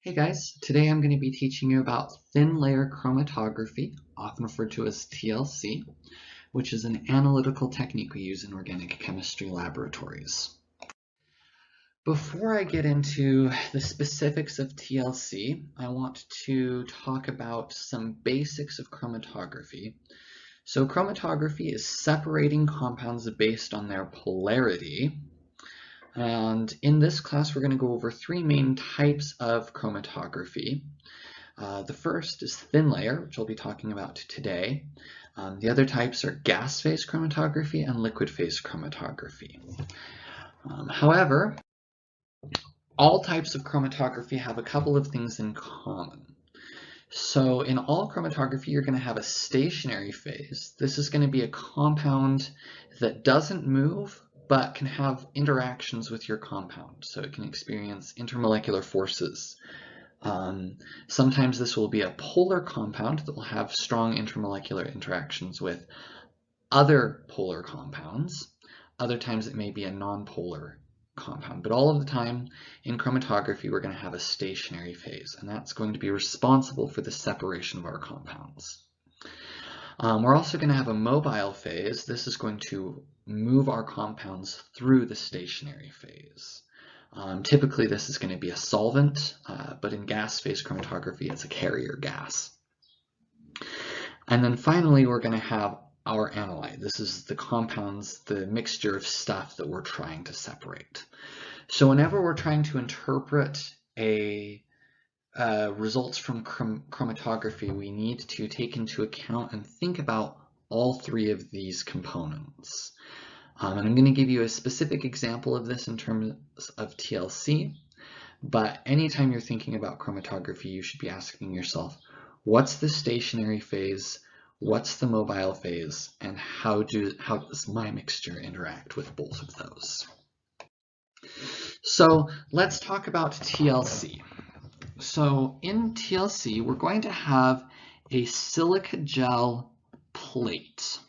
Hey guys, today I'm going to be teaching you about thin layer chromatography, often referred to as TLC, which is an analytical technique we use in organic chemistry laboratories. Before I get into the specifics of TLC, I want to talk about some basics of chromatography. So chromatography is separating compounds based on their polarity. And in this class, we're going to go over three main types of chromatography. The first is thin layer, which I'll be talking about today. The other types are gas phase chromatography and liquid phase chromatography. However, all types of chromatography have a couple of things in common. So in all chromatography, you're going to have a stationary phase. This is going to be a compound that doesn't move, but can have interactions with your compound. So it can experience intermolecular forces. Sometimes this will be a polar compound that will have strong intermolecular interactions with other polar compounds. Other times it may be a nonpolar compound, but all of the time in chromatography we're going to have a stationary phase, and that's going to be responsible for the separation of our compounds. We're also going to have a mobile phase. This is going to move our compounds through the stationary phase. Typically this is going to be a solvent, but in gas phase chromatography it's a carrier gas. And then finally we're going to have our analyte. This is the compounds, the mixture of stuff that we're trying to separate. So whenever we're trying to interpret results from chromatography, we need to take into account and think about all three of these components. And I'm going to give you a specific example of this in terms of TLC, but anytime you're thinking about chromatography, you should be asking yourself, what's the stationary phase, what's the mobile phase, and how does my mixture interact with both of those? So let's talk about TLC. So in TLC, we're going to have a silica gel plate.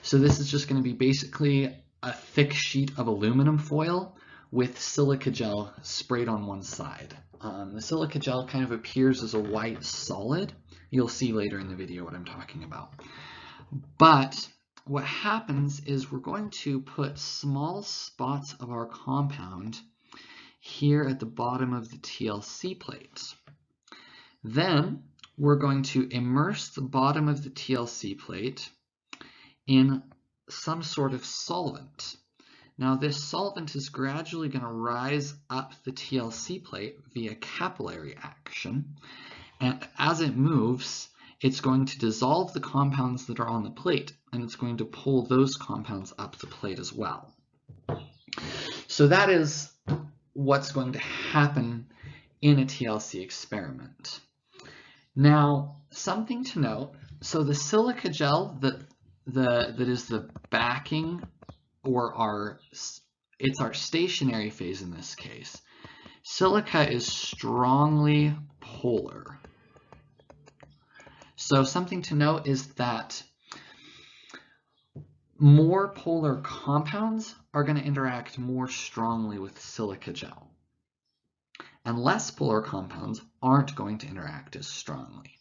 So this is just going to be basically a thick sheet of aluminum foil with silica gel sprayed on one side. The silica gel kind of appears as a white solid. You'll see later in the video what I'm talking about. But what happens is we're going to put small spots of our compound here at the bottom of the TLC plate. Then we're going to immerse the bottom of the TLC plate in some sort of solvent. Now this solvent is gradually going to rise up the TLC plate via capillary action, and as it moves, it's going to dissolve the compounds that are on the plate, and it's going to pull those compounds up the plate as well. So that is what's going to happen in a TLC experiment. Now, something to note, so the silica gel that is the backing, or it's our stationary phase in this case. Silica is strongly polar. So something to note is that more polar compounds are going to interact more strongly with silica gel, and less polar compounds aren't going to interact as strongly.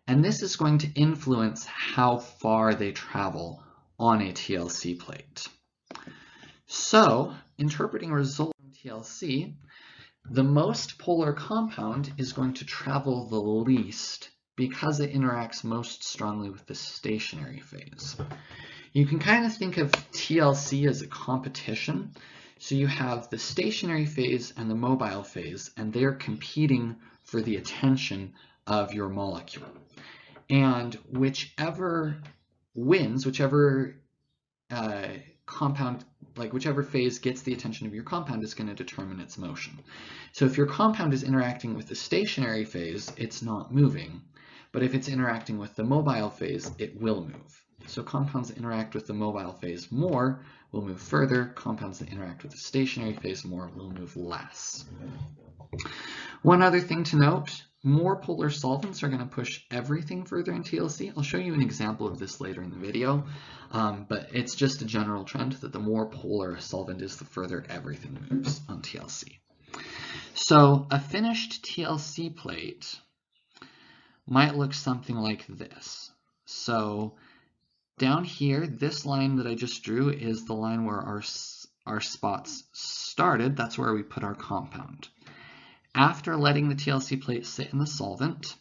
And this is going to influence how far they travel on a TLC plate. So, interpreting results in TLC, the most polar compound is going to travel the least because it interacts most strongly with the stationary phase. You can kind of think of TLC as a competition. So you have the stationary phase and the mobile phase, and they're competing for the attention of your molecule. And whichever wins, whichever compound, whichever phase gets the attention of your compound is going to determine its motion. So if your compound is interacting with the stationary phase, it's not moving. But if it's interacting with the mobile phase, it will move. So compounds that interact with the mobile phase more will move further. Compounds that interact with the stationary phase more will move less. One other thing to note, more polar solvents are going to push everything further in TLC. I'll show you an example of this later in the video, but it's just a general trend that the more polar a solvent is, the further everything moves on TLC. So a finished TLC plate might look something like this. So down here, this line that I just drew is the line where our spots started. That's where we put our compound. After letting the TLC plate sit in the solvent,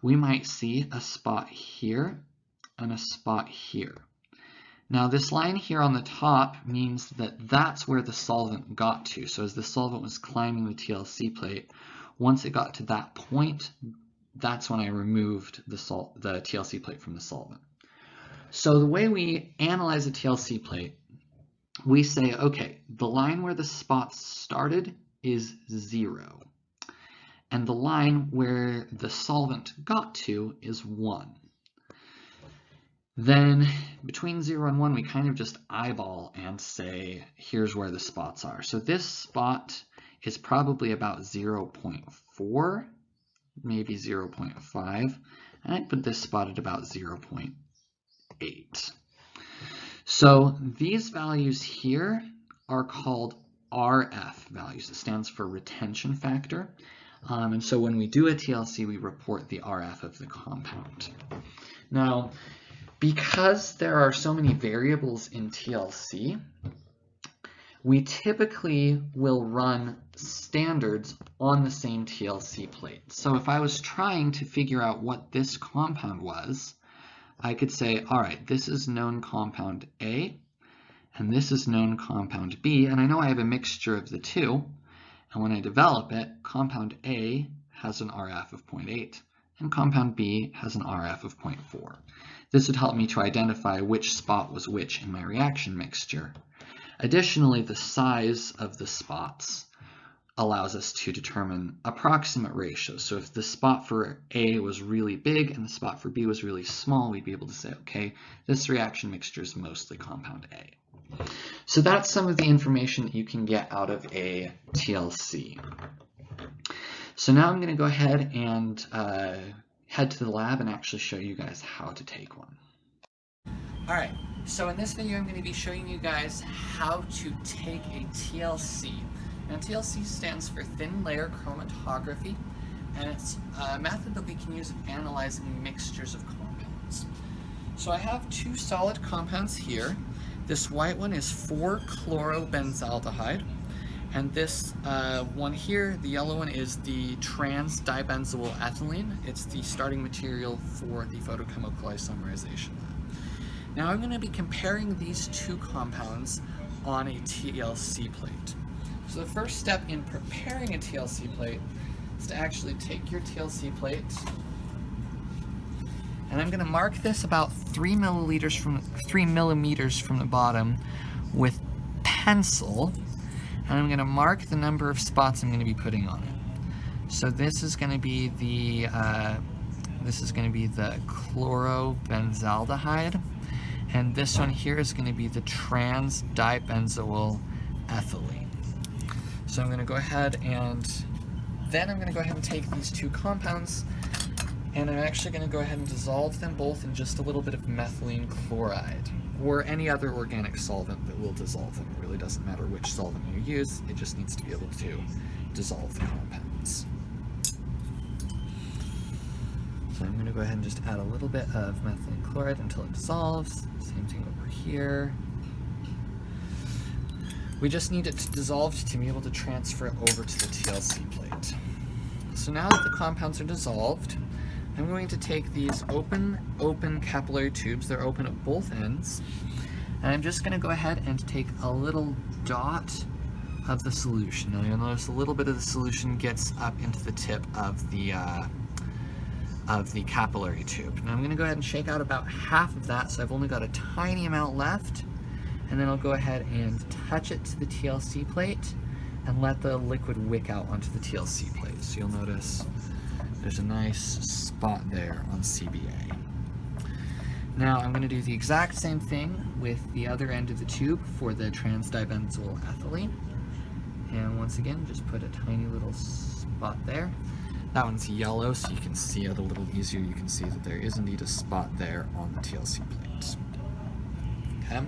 we might see a spot here and a spot here. Now this line here on the top means that that's where the solvent got to. So as the solvent was climbing the TLC plate, once it got to that point, that's when I removed the TLC plate from the solvent. So the way we analyze a TLC plate, we say, okay, the line where the spots started is 0. And the line where the solvent got to is 1. Then between 0 and 1, we kind of just eyeball and say, here's where the spots are. So this spot is probably about 0.4, maybe 0.5, and I put this spot at about 0.8. So these values here are called RF values. It stands for retention factor. And so when we do a TLC, we report the RF of the compound. Now, because there are so many variables in TLC, we typically will run standards on the same TLC plate. So if I was trying to figure out what this compound was, I could say, all right, this is known compound A, and this is known compound B, and I know I have a mixture of the two, and when I develop it, compound A has an RF of 0.8, and compound B has an RF of 0.4. This would help me to identify which spot was which in my reaction mixture. Additionally, the size of the spots allows us to determine approximate ratios. So if the spot for A was really big and the spot for B was really small, we'd be able to say, okay, this reaction mixture is mostly compound A. So that's some of the information that you can get out of a TLC. So now I'm going to go ahead and head to the lab and actually show you guys how to take one. All right, so in this video I'm going to be showing you guys how to take a TLC. Now TLC stands for thin layer chromatography, and it's a method that we can use of analyzing mixtures of compounds. So I have two solid compounds here. This white one is 4-chlorobenzaldehyde, and this one here, the yellow one, is the trans-dibenzoyl ethylene. It's the starting material for the photochemical isomerization lab. Now I'm going to be comparing these two compounds on a TLC plate. So the first step in preparing a TLC plate is to actually take your TLC plate, and I'm going to mark this about 3 millimeters from the bottom with pencil, and I'm going to mark the number of spots I'm going to be putting on it. So this is going to be the chlorobenzaldehyde, and this one here is going to be the trans-dibenzoyl ethylene. So I'm going to go ahead and take these two compounds, and I'm actually going to go ahead and dissolve them both in just a little bit of methylene chloride, or any other organic solvent that will dissolve them. It really doesn't matter which solvent you use, it just needs to be able to dissolve the compounds. So I'm going to go ahead and just add a little bit of methylene chloride until it dissolves. Same thing over here. We just need it to dissolve to be able to transfer it over to the TLC plate. So now that the compounds are dissolved, I'm going to take these open capillary tubes. They're open at both ends, and I'm just going to go ahead and take a little dot of the solution. Now you'll notice a little bit of the solution gets up into the tip of the capillary tube. Now I'm going to go ahead and shake out about half of that, so I've only got a tiny amount left, and then I'll go ahead and touch it to the TLC plate and let the liquid wick out onto the TLC plate. So you'll notice there's a nice spot there on CBA. Now I'm going to do the exact same thing with the other end of the tube for the trans-dibenzoyl ethylene. And once again, just put a tiny little spot there. That one's yellow, so you can see it a little easier. You can see that there is indeed a spot there on the TLC plate. Okay.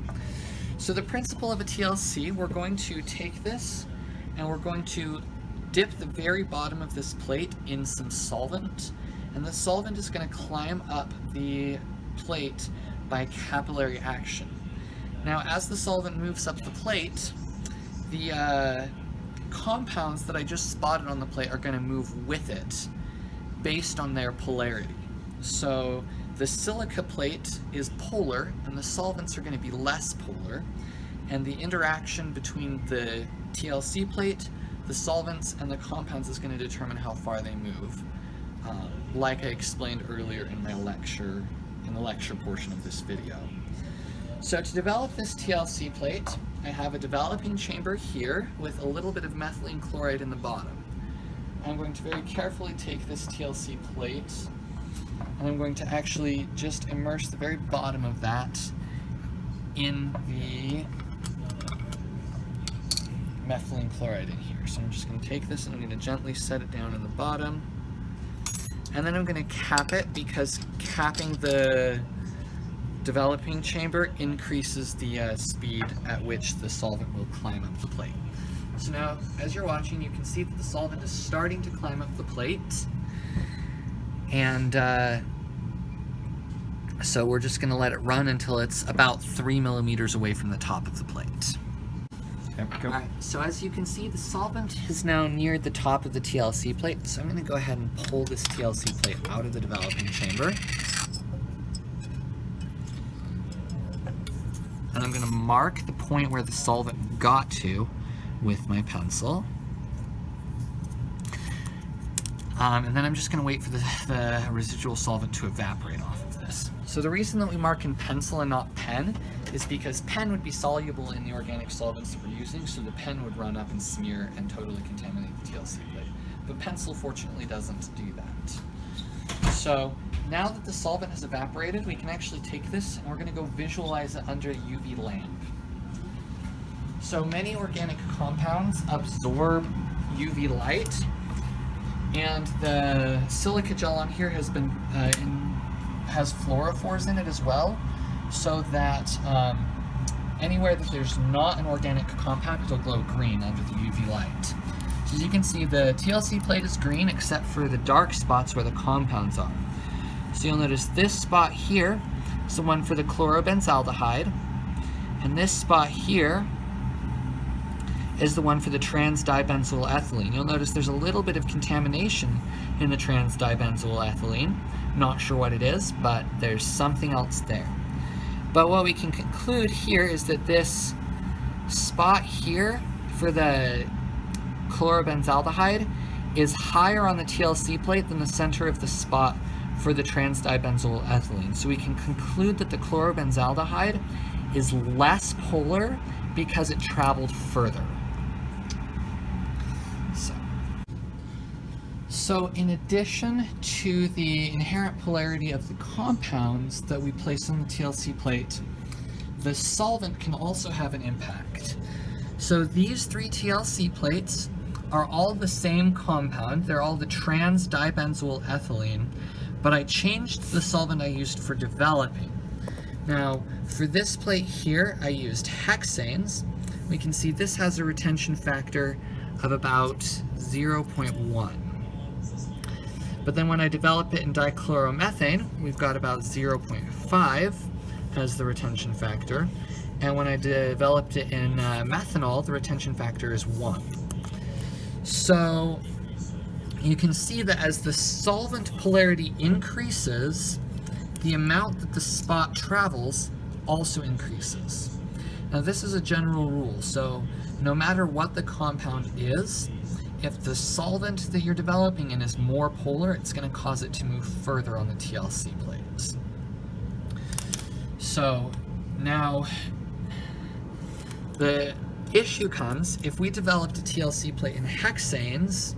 So the principle of a TLC, we're going to take this and we're going to dip the very bottom of this plate in some solvent, and the solvent is going to climb up the plate by capillary action. Now, as the solvent moves up the plate, the compounds that I just spotted on the plate are going to move with it based on their polarity. So the silica plate is polar, and the solvents are going to be less polar, and the interaction between the TLC plate, the solvents, and the compounds is going to determine how far they move, like I explained earlier in my lecture, in the lecture portion of this video. So to develop this TLC plate, I have a developing chamber here with a little bit of methylene chloride in the bottom. I'm going to very carefully take this TLC plate, and I'm going to actually just immerse the very bottom of that in the methylene chloride in here. So I'm just going to take this and I'm going to gently set it down in the bottom, and then I'm going to cap it, because capping the developing chamber increases the speed at which the solvent will climb up the plate. So now, as you're watching, you can see that the solvent is starting to climb up the plate, and so we're just going to let it run until it's about 3 millimeters away from the top of the plate. Alright, so as you can see, the solvent is now near the top of the TLC plate, so I'm going to go ahead and pull this TLC plate out of the developing chamber. And I'm going to mark the point where the solvent got to with my pencil. And then I'm just going to wait for the residual solvent to evaporate off of this. So the reason that we mark in pencil and not pen is because pen would be soluble in the organic solvents that we're using, so the pen would run up and smear and totally contaminate the TLC plate. But pencil fortunately doesn't do that. So now that the solvent has evaporated, we can actually take this and we're going to go visualize it under a UV lamp. So many organic compounds absorb UV light, and the silica gel on here has been has fluorophores in it as well, so that anywhere that there's not an organic compound, it'll glow green under the UV light. So as you can see, the TLC plate is green except for the dark spots where the compounds are. So you'll notice this spot here is the one for the chlorobenzaldehyde, and this spot here is the one for the trans-dibenzoyl ethylene. You'll notice there's a little bit of contamination in the trans-dibenzoyl ethylene. Not sure what it is, but there's something else there. But what we can conclude here is that this spot here for the chlorobenzaldehyde is higher on the TLC plate than the center of the spot for the trans-dibenzoyl ethylene. So we can conclude that the chlorobenzaldehyde is less polar because it traveled further. So in addition to the inherent polarity of the compounds that we place on the TLC plate, the solvent can also have an impact. So these 3 TLC plates are all the same compound. They're all the trans-dibenzoyl ethylene, but I changed the solvent I used for developing. Now, for this plate here, I used hexanes. We can see this has a retention factor of about 0.1. But then when I develop it in dichloromethane, we've got about 0.5 as the retention factor. And when I developed it in methanol, the retention factor is 1. So you can see that as the solvent polarity increases, the amount that the spot travels also increases. Now this is a general rule, so no matter what the compound is, if the solvent that you're developing in is more polar, it's going to cause it to move further on the TLC plates. So now the issue comes if we developed a TLC plate in hexanes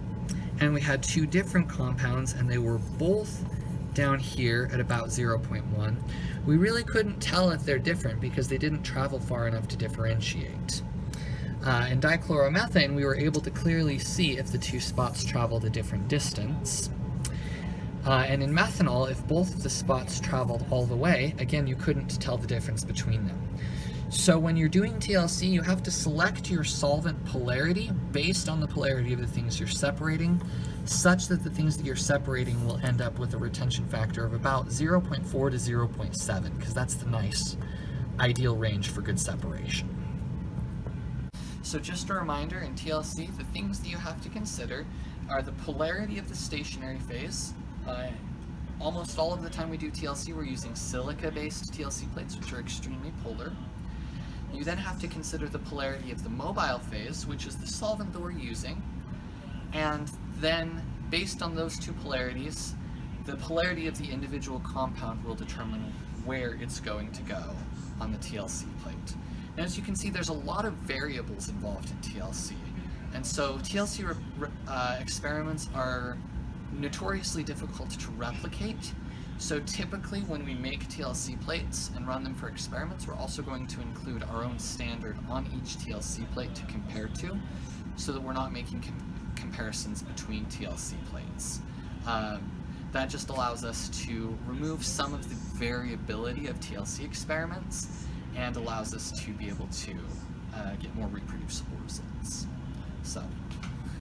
and we had 2 different compounds and they were both down here at about 0.1, we really couldn't tell if they're different because they didn't travel far enough to differentiate. In dichloromethane, we were able to clearly see if the 2 spots traveled a different distance. And in methanol, if both of the spots traveled all the way, again, you couldn't tell the difference between them. So when you're doing TLC, you have to select your solvent polarity based on the polarity of the things you're separating, such that the things that you're separating will end up with a retention factor of about 0.4 to 0.7, because that's the nice ideal range for good separation. So just a reminder, in TLC, the things that you have to consider are the polarity of the stationary phase. Almost all of the time we do TLC, we're using silica-based TLC plates, which are extremely polar. You then have to consider the polarity of the mobile phase, which is the solvent that we're using. And then, based on those two polarities, the polarity of the individual compound will determine where it's going to go on the TLC plate. And as you can see, there's a lot of variables involved in TLC. And so TLC experiments are notoriously difficult to replicate. So typically when we make TLC plates and run them for experiments, we're also going to include our own standard on each TLC plate to compare to, so that we're not making comparisons between TLC plates. That just allows us to remove some of the variability of TLC experiments and allows us to be able to get more reproducible results. So